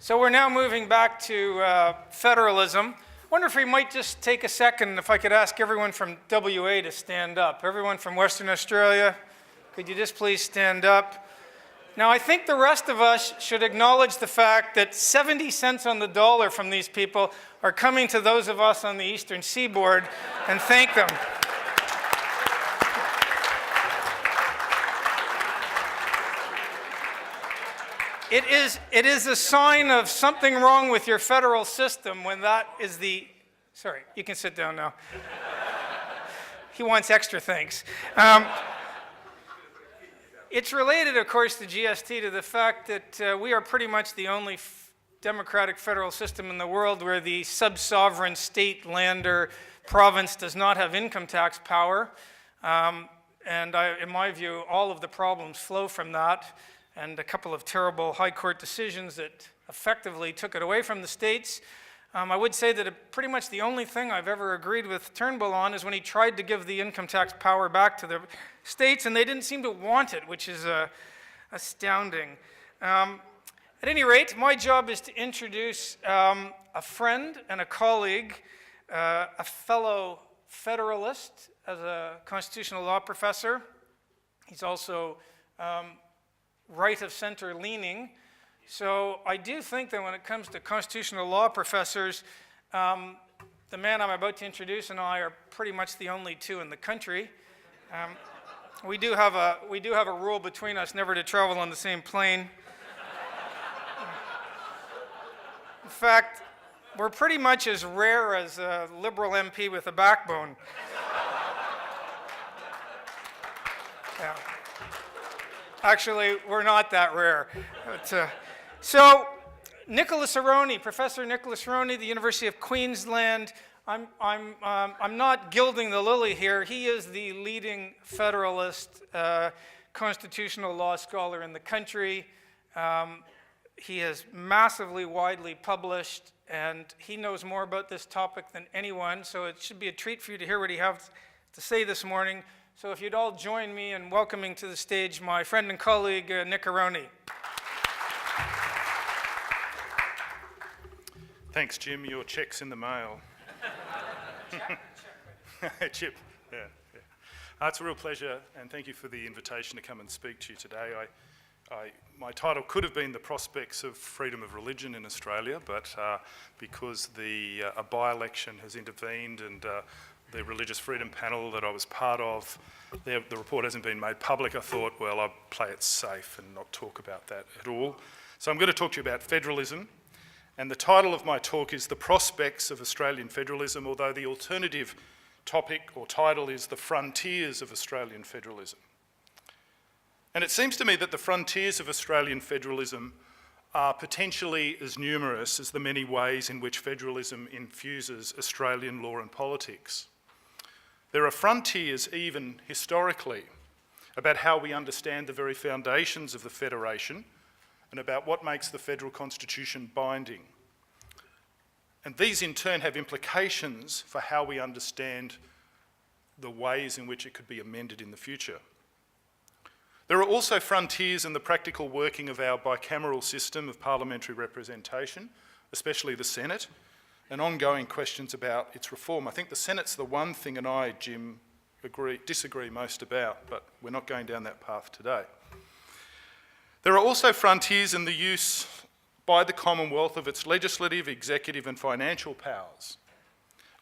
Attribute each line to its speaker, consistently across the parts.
Speaker 1: So we're now moving back to federalism. I wonder if we might just take a second, if I could ask everyone from WA to stand up. Everyone from Western Australia, could you just please stand up? Now, I think the rest of us should acknowledge the fact that 70 cents on the dollar from these people are coming to those of us on the Eastern Seaboard, and thank them. It is a sign of something wrong with your federal system when that is the... Sorry, you can sit down now. He wants extra thanks. It's related, of course, to GST to the fact that we are pretty much the only democratic federal system in the world where the sub-sovereign state, land, or province does not have income tax power. In my view, all of the problems flow from that, and a couple of terrible high court decisions that effectively took it away from the states. I would say that pretty much the only thing I've ever agreed with Turnbull on is when he tried to give the income tax power back to the states, and they didn't seem to want it, which is astounding. At any rate, my job is to introduce a friend and a colleague, a fellow Federalist as a constitutional law professor. He's also right of center leaning. So I do think that when it comes to constitutional law professors, the man I'm about to introduce and I are pretty much the only two in the country. We do have a rule between us never to travel on the same plane. In fact, we're pretty much as rare as a Liberal MP with a backbone. Yeah. Actually, we're not that rare. But, so, Nicholas Aroney, Professor Nicholas Aroney, the University of Queensland. I'm not gilding the lily here. He is the leading Federalist constitutional law scholar in the country. He is massively widely published, and he knows more about this topic than anyone, so it should be a treat for you to hear what he has to say this morning. So if you'd all join me in welcoming to the stage my friend and colleague, Nick Aroney.
Speaker 2: Thanks, Jim. Your check's in the mail. Chip. Yeah. It's a real pleasure, and thank you for the invitation to come and speak to you today. My title could have been The Prospects of Freedom of Religion in Australia, but because a by-election has intervened and the Religious Freedom Panel that I was part of, the report hasn't been made public, I thought, well, I'll play it safe and not talk about that at all. So I'm going to talk to you about federalism, and the title of my talk is The Prospects of Australian Federalism, although the alternative topic or title is The Frontiers of Australian Federalism. And it seems to me that the frontiers of Australian federalism are potentially as numerous as the many ways in which federalism infuses Australian law and politics. There are frontiers, even historically, about how we understand the very foundations of the Federation and about what makes the federal constitution binding. And these in turn have implications for how we understand the ways in which it could be amended in the future. There are also frontiers in the practical working of our bicameral system of parliamentary representation, especially the Senate, and ongoing questions about its reform. I think the Senate's the one thing, and I, Jim, disagree most about, but we're not going down that path today. There are also frontiers in the use by the Commonwealth of its legislative, executive and financial powers,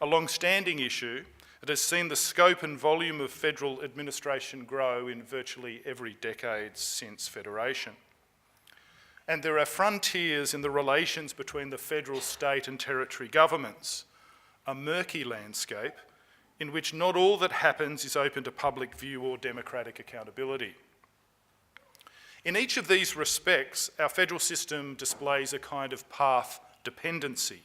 Speaker 2: a long-standing issue that has seen the scope and volume of federal administration grow in virtually every decade since Federation. And there are frontiers in the relations between the federal, state and territory governments, a murky landscape in which not all that happens is open to public view or democratic accountability. In each of these respects, our federal system displays a kind of path dependency.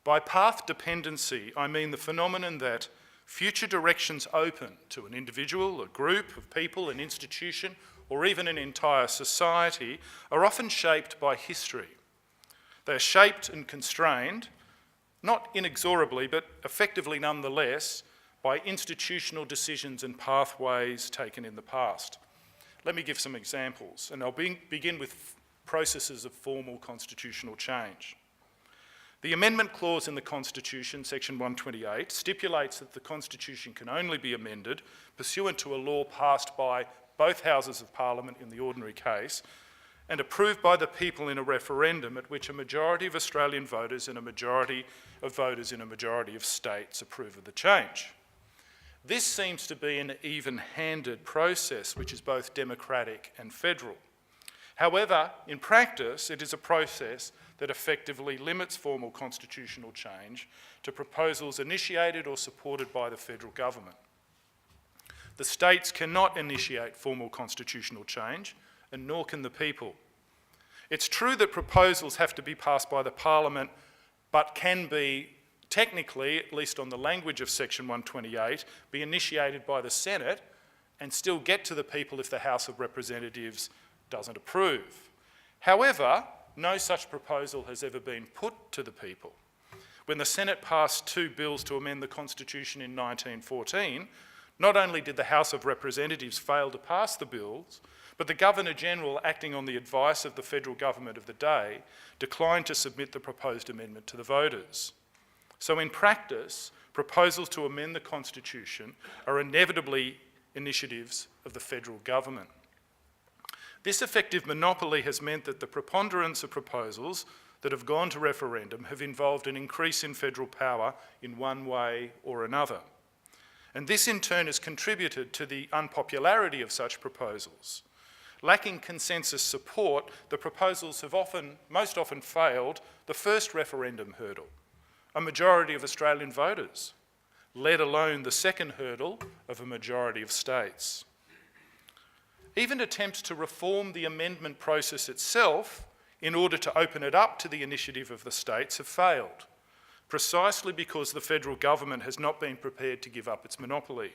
Speaker 2: By path dependency, I mean the phenomenon that future directions open to an individual, a group of people, an institution, or even an entire society are often shaped by history. They are shaped and constrained, not inexorably, but effectively nonetheless, by institutional decisions and pathways taken in the past. Let me give some examples, and I'll begin with processes of formal constitutional change. The amendment clause in the Constitution, section 128, stipulates that the Constitution can only be amended pursuant to a law passed by both Houses of Parliament in the ordinary case and approved by the people in a referendum at which a majority of Australian voters and a majority of voters in a majority of states approve of the change. This seems to be an even-handed process which is both democratic and federal. However, in practice, it is a process that effectively limits formal constitutional change to proposals initiated or supported by the federal government. The states cannot initiate formal constitutional change, and nor can the people. It's true that proposals have to be passed by the Parliament, but can be technically, at least on the language of section 128, be initiated by the Senate and still get to the people if the House of Representatives doesn't approve. However, no such proposal has ever been put to the people. When the Senate passed 2 bills to amend the Constitution in 1914, not only did the House of Representatives fail to pass the bills, but the Governor-General, acting on the advice of the federal government of the day, declined to submit the proposed amendment to the voters. So in practice, proposals to amend the Constitution are inevitably initiatives of the federal government. This effective monopoly has meant that the preponderance of proposals that have gone to referendum have involved an increase in federal power in one way or another. And this in turn has contributed to the unpopularity of such proposals. Lacking consensus support, the proposals have most often failed the first referendum hurdle, a majority of Australian voters, let alone the second hurdle of a majority of states. Even attempts to reform the amendment process itself in order to open it up to the initiative of the states have failed, precisely because the federal government has not been prepared to give up its monopoly.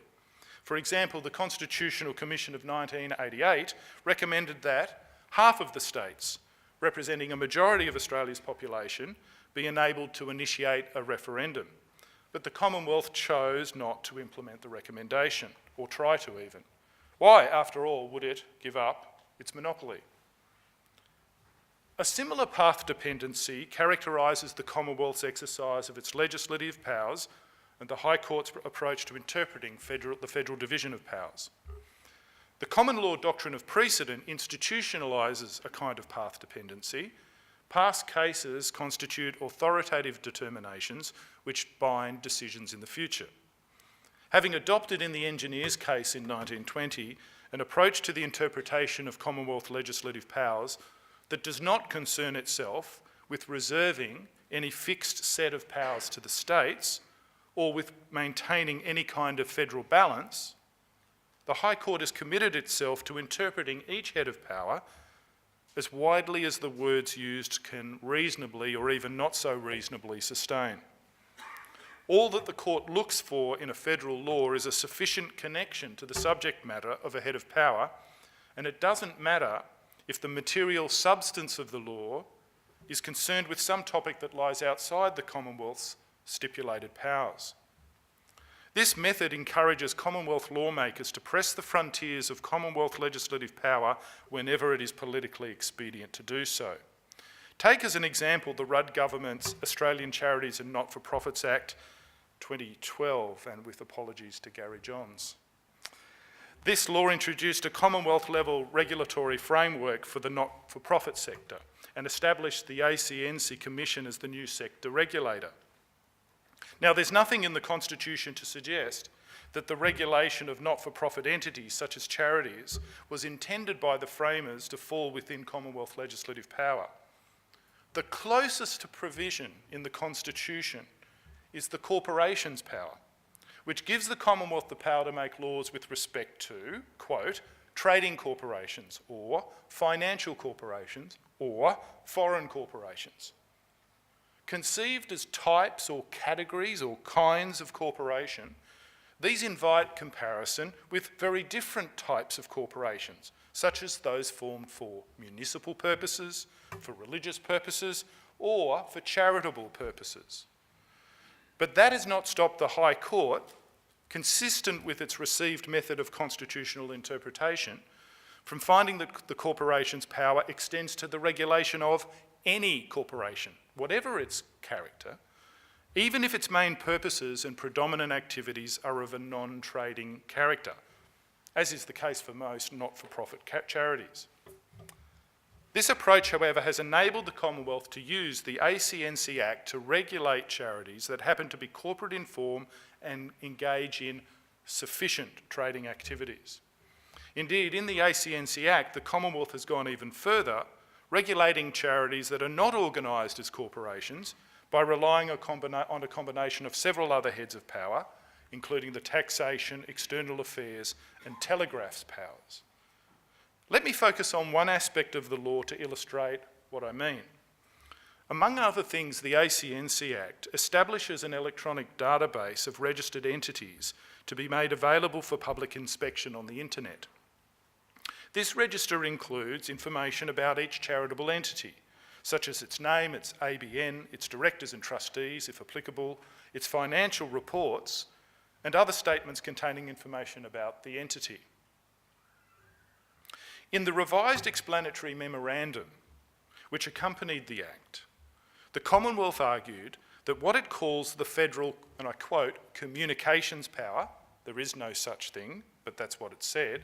Speaker 2: For example, the Constitutional Commission of 1988 recommended that half of the states, representing a majority of Australia's population, be enabled to initiate a referendum. But the Commonwealth chose not to implement the recommendation, or try to even. Why, after all, would it give up its monopoly? A similar path dependency characterises the Commonwealth's exercise of its legislative powers and the High Court's approach to interpreting the federal division of powers. The common law doctrine of precedent institutionalises a kind of path dependency. Past cases constitute authoritative determinations which bind decisions in the future. Having adopted in the engineers case in 1920 an approach to the interpretation of Commonwealth legislative powers that does not concern itself with reserving any fixed set of powers to the states or with maintaining any kind of federal balance, the High Court has committed itself to interpreting each head of power as widely as the words used can reasonably or even not so reasonably sustain. All that the court looks for in a federal law is a sufficient connection to the subject matter of a head of power, and it doesn't matter if the material substance of the law is concerned with some topic that lies outside the Commonwealth's stipulated powers. This method encourages Commonwealth lawmakers to press the frontiers of Commonwealth legislative power whenever it is politically expedient to do so. Take as an example the Rudd government's Australian Charities and Not-for-Profits Act 2012, and with apologies to Gary Johns. This law introduced a Commonwealth-level regulatory framework for the not-for-profit sector and established the ACNC Commission as the new sector regulator. Now, there's nothing in the Constitution to suggest that the regulation of not-for-profit entities such as charities was intended by the framers to fall within Commonwealth legislative power. The closest to provision in the Constitution is the corporations power, which gives the Commonwealth the power to make laws with respect to, quote, trading corporations or financial corporations or foreign corporations. Conceived as types or categories or kinds of corporation, these invite comparison with very different types of corporations, such as those formed for municipal purposes, for religious purposes, or for charitable purposes. But that has not stopped the High Court, consistent with its received method of constitutional interpretation, from finding that the corporation's power extends to the regulation of any corporation, whatever its character, even if its main purposes and predominant activities are of a non-trading character, as is the case for most not-for-profit charities. This approach, however, has enabled the Commonwealth to use the ACNC Act to regulate charities that happen to be corporate in form and engage in sufficient trading activities. Indeed, in the ACNC Act, the Commonwealth has gone even further, regulating charities that are not organised as corporations by relying on a combination of several other heads of power, including the taxation, external affairs and telegraphs powers. Let me focus on one aspect of the law to illustrate what I mean. Among other things, the ACNC Act establishes an electronic database of registered entities to be made available for public inspection on the internet. This register includes information about each charitable entity, such as its name, its ABN, its directors and trustees, if applicable, its financial reports, and other statements containing information about the entity. In the revised explanatory memorandum, which accompanied the Act, the Commonwealth argued that what it calls the federal, and I quote, communications power, there is no such thing, but that's what it said,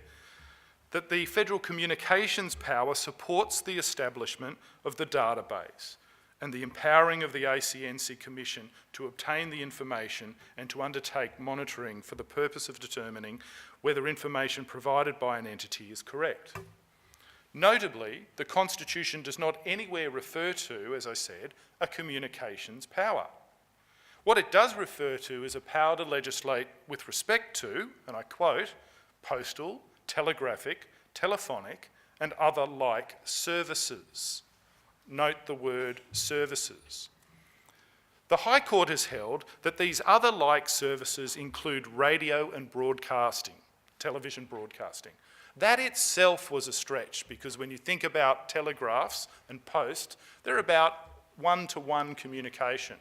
Speaker 2: that the federal communications power supports the establishment of the database and the empowering of the ACNC Commission to obtain the information and to undertake monitoring for the purpose of determining whether information provided by an entity is correct. Notably, the Constitution does not anywhere refer to, as I said, a communications power. What it does refer to is a power to legislate with respect to, and I quote, postal, telegraphic, telephonic, and other like services. Note the word services. The High Court has held that these other like services include radio and broadcasting, television broadcasting. That itself was a stretch because when you think about telegraphs and post, they're about one-to-one communication,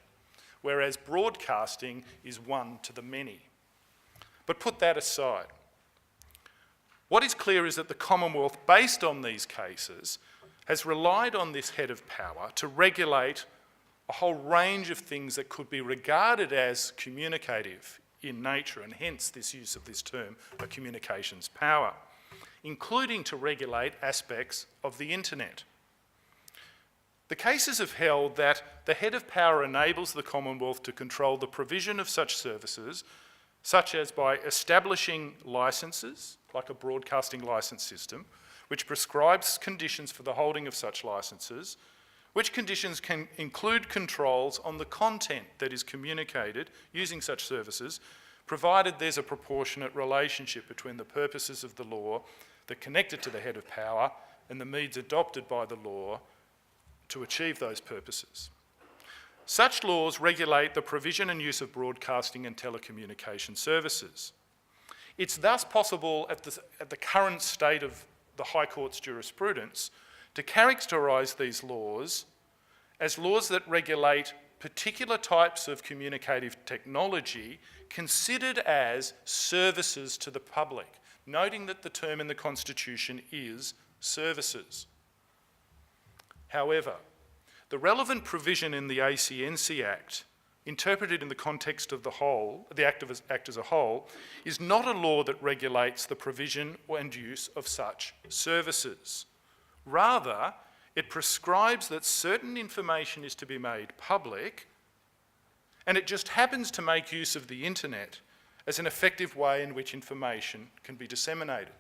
Speaker 2: whereas broadcasting is one to the many. But put that aside. What is clear is that the Commonwealth, based on these cases, has relied on this head of power to regulate a whole range of things that could be regarded as communicative in nature, and hence this use of this term, a communications power, including to regulate aspects of the internet. The cases have held that the head of power enables the Commonwealth to control the provision of such services, such as by establishing licences, like a broadcasting licence system, which prescribes conditions for the holding of such licences, which conditions can include controls on the content that is communicated using such services, provided there's a proportionate relationship between the purposes of the law that connect it to the head of power and the means adopted by the law to achieve those purposes. Such laws regulate the provision and use of broadcasting and telecommunication services. It's thus possible at the current state of the High Court's jurisprudence to characterise these laws as laws that regulate particular types of communicative technology considered as services to the public, noting that the term in the Constitution is services. However, the relevant provision in the ACNC Act, interpreted in the context of the Act as a whole, is not a law that regulates the provision and use of such services. Rather, it prescribes that certain information is to be made public, and it just happens to make use of the internet as an effective way in which information can be disseminated.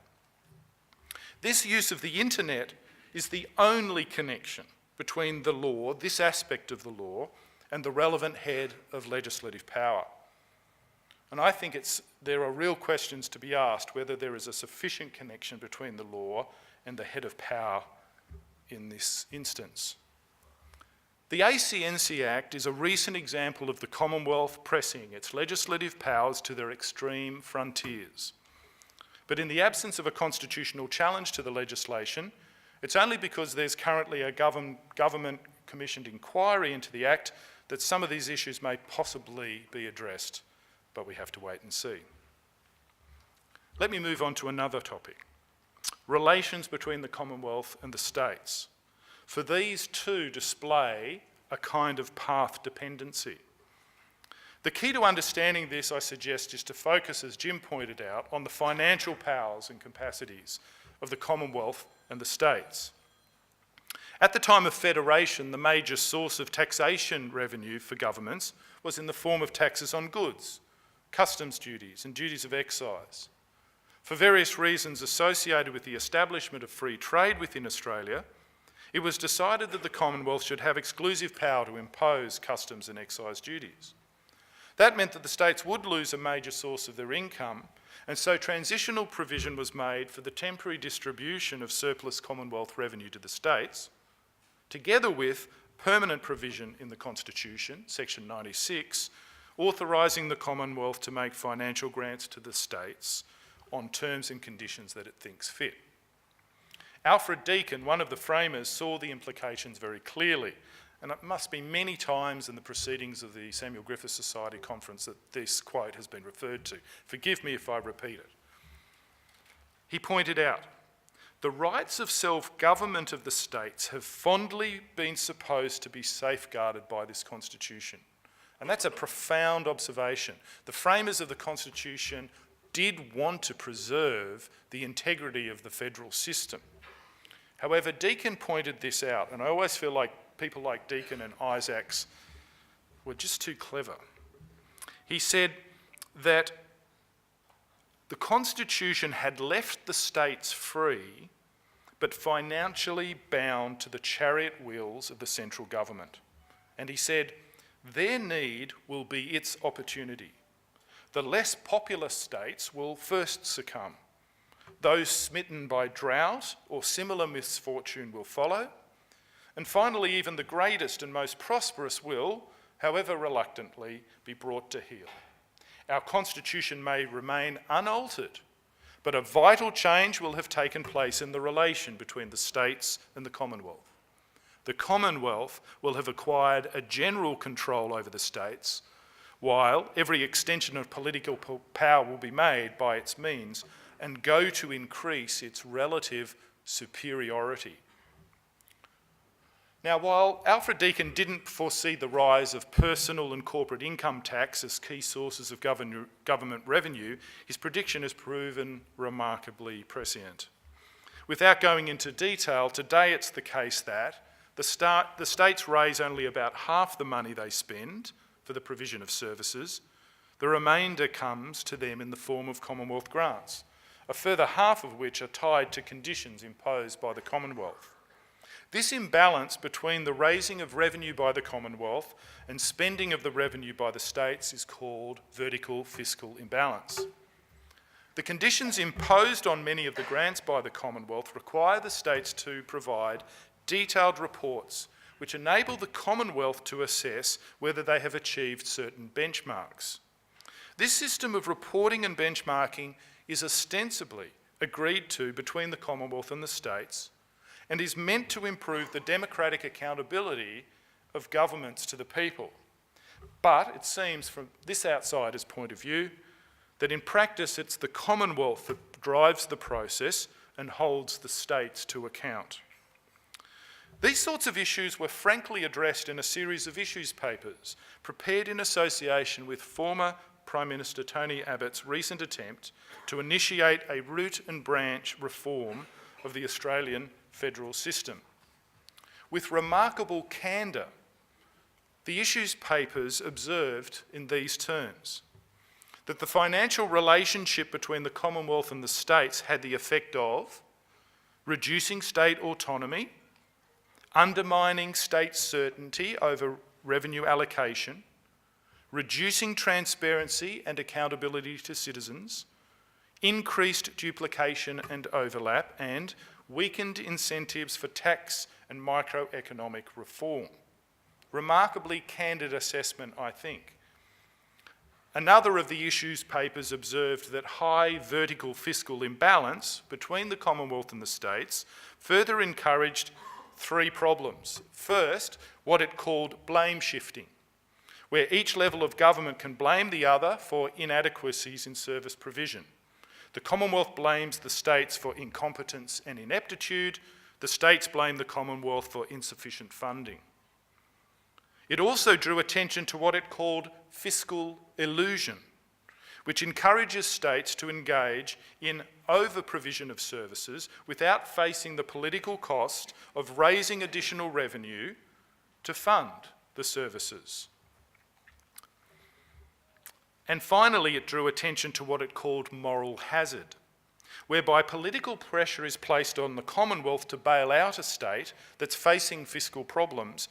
Speaker 2: This use of the internet is the only connection between the law, this aspect of the law, and the relevant head of legislative power. And I think there are real questions to be asked whether there is a sufficient connection between the law and the head of power in this instance. The ACNC Act is a recent example of the Commonwealth pressing its legislative powers to their extreme frontiers. But in the absence of a constitutional challenge to the legislation, it's only because there's currently a government-commissioned inquiry into the Act that some of these issues may possibly be addressed, but we have to wait and see. Let me move on to another topic. relations between the Commonwealth and the states. For these too display a kind of path dependency. The key to understanding this, I suggest, is to focus, as Jim pointed out, on the financial powers and capacities of the Commonwealth and the states. At the time of Federation, the major source of taxation revenue for governments was in the form of taxes on goods, customs duties and duties of excise. For various reasons associated with the establishment of free trade within Australia, it was decided that the Commonwealth should have exclusive power to impose customs and excise duties. That meant that the states would lose a major source of their income, and so transitional provision was made for the temporary distribution of surplus Commonwealth revenue to the states, together with permanent provision in the Constitution, section 96, authorising the Commonwealth to make financial grants to the states on terms and conditions that it thinks fit. Alfred Deakin, one of the framers, saw the implications very clearly, and it must be many times in the proceedings of the Samuel Griffith Society conference that this quote has been referred to. Forgive me if I repeat it. He pointed out, "The rights of self-government of the states have fondly been supposed to be safeguarded by this Constitution." And that's a profound observation. The framers of the Constitution did want to preserve the integrity of the federal system. However, Deakin pointed this out, and I always feel like people like Deakin and Isaacs were just too clever. He said that the Constitution had left the states free, but financially bound to the chariot wheels of the central government. And he said, their need will be its opportunity. The less populous states will first succumb. Those smitten by drought or similar misfortune will follow. And finally, even the greatest and most prosperous will, however reluctantly, be brought to heel. Our Constitution may remain unaltered, but a vital change will have taken place in the relation between the states and the Commonwealth. The Commonwealth will have acquired a general control over the states, while every extension of political power will be made by its means and go to increase its relative superiority. Now, while Alfred Deakin didn't foresee the rise of personal and corporate income tax as key sources of government revenue, his prediction has proven remarkably prescient. Without going into detail, today it's the case that the states raise only about half the money they spend for the provision of services. The remainder comes to them in the form of Commonwealth grants, a further half of which are tied to conditions imposed by the Commonwealth. This imbalance between the raising of revenue by the Commonwealth and spending of the revenue by the states is called vertical fiscal imbalance. The conditions imposed on many of the grants by the Commonwealth require the states to provide detailed reports which enable the Commonwealth to assess whether they have achieved certain benchmarks. This system of reporting and benchmarking is ostensibly agreed to between the Commonwealth and the states, and is meant to improve the democratic accountability of governments to the people. But it seems from this outsider's point of view that in practice it's the Commonwealth that drives the process and holds the states to account. These sorts of issues were frankly addressed in a series of issues papers prepared in association with former Prime Minister Tony Abbott's recent attempt to initiate a root and branch reform of the Australian federal system. With remarkable candour, the issues papers observed in these terms that the financial relationship between the Commonwealth and the states had the effect of reducing state autonomy, undermining state certainty over revenue allocation, reducing transparency and accountability to citizens, increased duplication and overlap, and weakened incentives for tax and microeconomic reform. Remarkably candid assessment, I think. Another of the issues papers observed that high vertical fiscal imbalance between the Commonwealth and the states further encouraged three problems. First, what it called blame shifting, where each level of government can blame the other for inadequacies in service provision. The Commonwealth blames the states for incompetence and ineptitude. The states blame the Commonwealth for insufficient funding. It also drew attention to what it called fiscal illusion, which encourages states to engage in over-provision of services without facing the political cost of raising additional revenue to fund the services. And finally, it drew attention to what it called moral hazard, whereby political pressure is placed on the Commonwealth to bail out a state that's facing fiscal problems,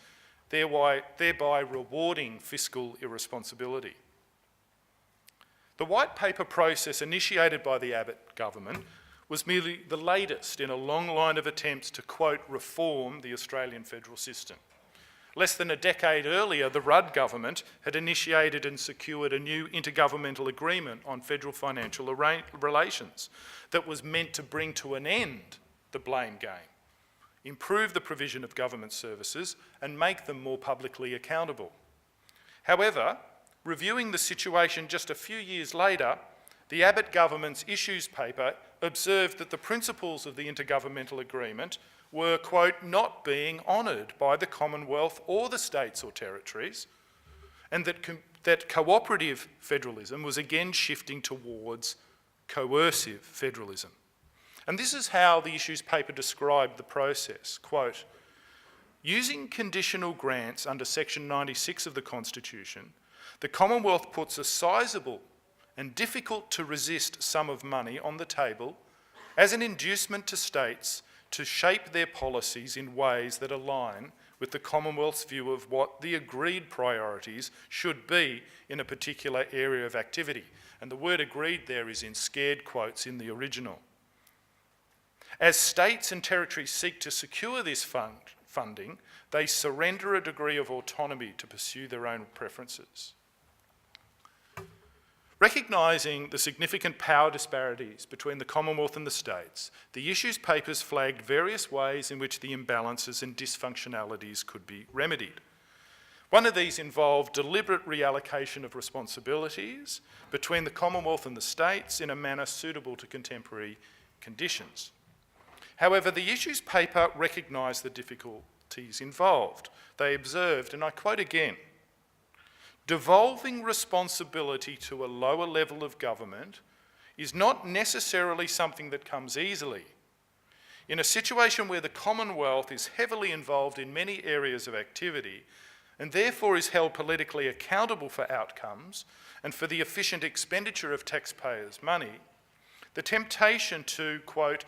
Speaker 2: thereby rewarding fiscal irresponsibility. The White Paper process initiated by the Abbott government was merely the latest in a long line of attempts to, quote, reform the Australian federal system. Less than a decade earlier, the Rudd government had initiated and secured a new intergovernmental agreement on federal financial relations that was meant to bring to an end the blame game, improve the provision of government services and make them more publicly accountable. However, reviewing the situation just a few years later, the Abbott government's issues paper observed that the principles of the intergovernmental agreement were, quote, not being honoured by the Commonwealth or the states or territories, and that cooperative federalism was again shifting towards coercive federalism. And this is how the issues paper described the process, quote, using conditional grants under section 96 of the Constitution, the Commonwealth puts a sizable and difficult to resist sum of money on the table as an inducement to states to shape their policies in ways that align with the Commonwealth's view of what the agreed priorities should be in a particular area of activity. And the word agreed there is in scared quotes in the original. As states and territories seek to secure this funding, they surrender a degree of autonomy to pursue their own preferences. Recognising the significant power disparities between the Commonwealth and the states, the issues papers flagged various ways in which the imbalances and dysfunctionalities could be remedied. One of these involved deliberate reallocation of responsibilities between the Commonwealth and the states in a manner suitable to contemporary conditions. However, the issues paper recognised the difficulties involved. They observed, and I quote again, devolving responsibility to a lower level of government is not necessarily something that comes easily. In a situation where the Commonwealth is heavily involved in many areas of activity and therefore is held politically accountable for outcomes and for the efficient expenditure of taxpayers' money, the temptation to, quote,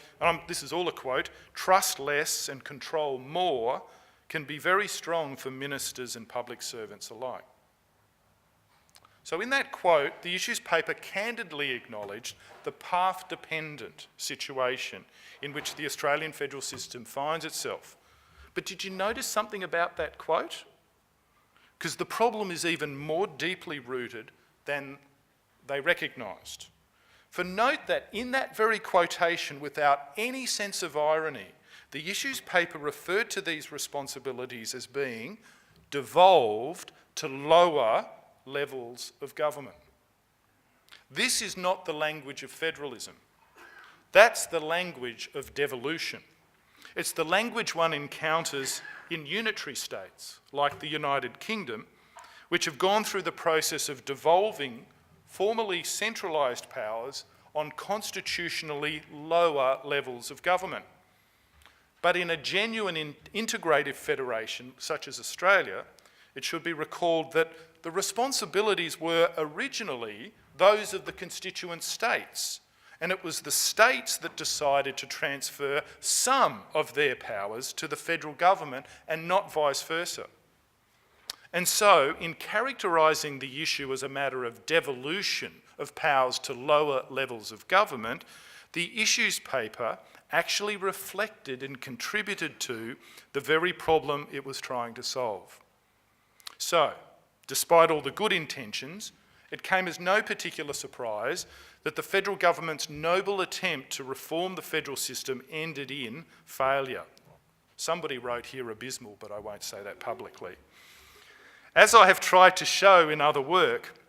Speaker 2: this is all a quote, trust less and control more can be very strong for ministers and public servants alike. So in that quote, the issues paper candidly acknowledged the path-dependent situation in which the Australian federal system finds itself. But did you notice something about that quote? Because the problem is even more deeply rooted than they recognised. For note that in that very quotation, without any sense of irony, the issues paper referred to these responsibilities as being devolved to lower levels of government. This is not the language of federalism. That's the language of devolution. It's the language one encounters in unitary states, like the United Kingdom, which have gone through the process of devolving formerly centralised powers on constitutionally lower levels of government. But in a genuine integrative federation such as Australia, it should be recalled that the responsibilities were originally those of the constituent states, and it was the states that decided to transfer some of their powers to the federal government and not vice versa. And so, in characterising the issue as a matter of devolution of powers to lower levels of government, the issues paper actually reflected and contributed to the very problem it was trying to solve. So, despite all the good intentions, it came as no particular surprise that the federal government's noble attempt to reform the federal system ended in failure. Somebody wrote here abysmal, but I won't say that publicly. As I have tried to show in other work,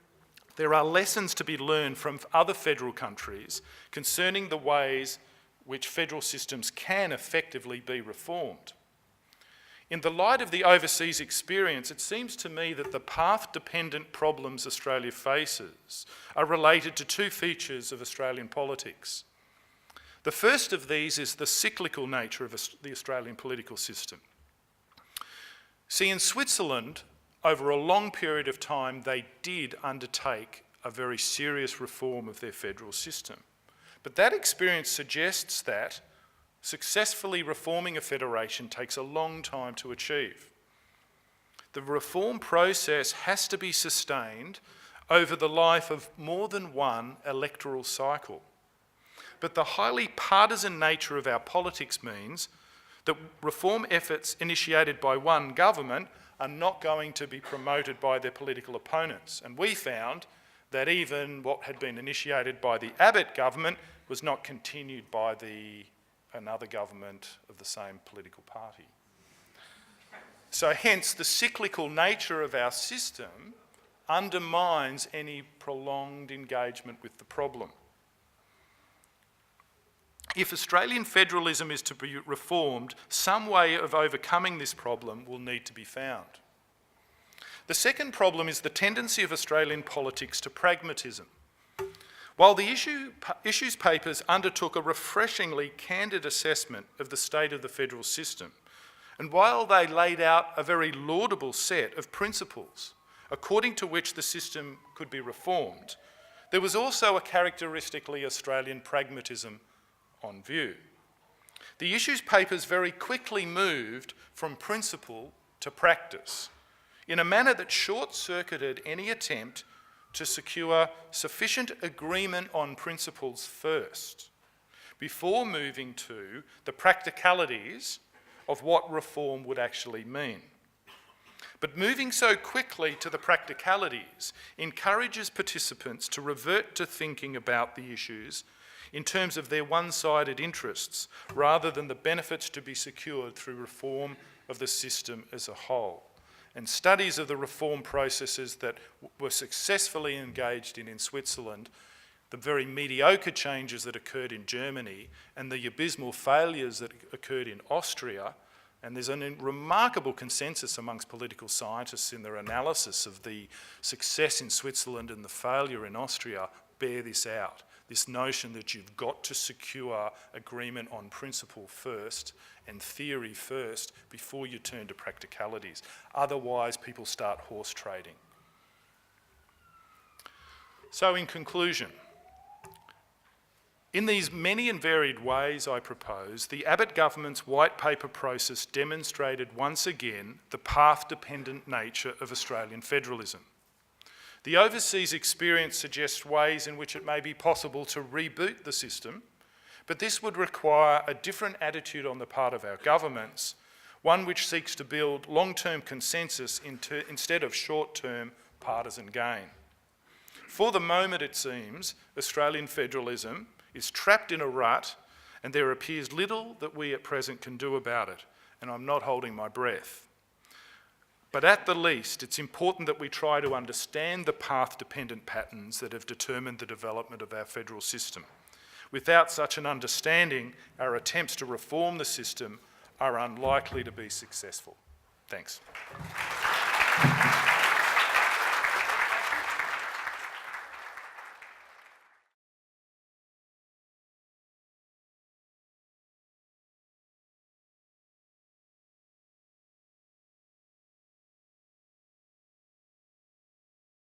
Speaker 2: there are lessons to be learned from other federal countries concerning the ways which federal systems can effectively be reformed. In the light of the overseas experience, it seems to me that the path-dependent problems Australia faces are related to two features of Australian politics. The first of these is the cyclical nature of the Australian political system. See, in Switzerland, over a long period of time, they did undertake a very serious reform of their federal system. But that experience suggests that successfully reforming a federation takes a long time to achieve. The reform process has to be sustained over the life of more than one electoral cycle. But the highly partisan nature of our politics means that reform efforts initiated by one government are not going to be promoted by their political opponents. And we found that even what had been initiated by the Abbott government was not continued by another government of the same political party. So hence, the cyclical nature of our system undermines any prolonged engagement with the problem. If Australian federalism is to be reformed, some way of overcoming this problem will need to be found. The second problem is the tendency of Australian politics to pragmatism. While the issues papers undertook a refreshingly candid assessment of the state of the federal system, and while they laid out a very laudable set of principles according to which the system could be reformed, there was also a characteristically Australian pragmatism on view. The issues papers very quickly moved from principle to practice in a manner that short-circuited any attempt to secure sufficient agreement on principles first, before moving to the practicalities of what reform would actually mean. But moving so quickly to the practicalities encourages participants to revert to thinking about the issues in terms of their one-sided interests, rather than the benefits to be secured through reform of the system as a whole. And studies of the reform processes that were successfully engaged in Switzerland, the very mediocre changes that occurred in Germany, and the abysmal failures that occurred in Austria, and there's a remarkable consensus amongst political scientists in their analysis of the success in Switzerland and the failure in Austria, bear this out. This notion that you've got to secure agreement on principle first and theory first before you turn to practicalities. Otherwise, people start horse trading. So in conclusion, in these many and varied ways I propose, the Abbott government's white paper process demonstrated once again the path-dependent nature of Australian federalism. The overseas experience suggests ways in which it may be possible to reboot the system, but this would require a different attitude on the part of our governments, one which seeks to build long-term consensus instead of short-term partisan gain. For the moment, it seems, Australian federalism is trapped in a rut, and there appears little that we at present can do about it, and I'm not holding my breath. But at the least, it's important that we try to understand the path-dependent patterns that have determined the development of our federal system. Without such an understanding, our attempts to reform the system are unlikely to be successful. Thanks.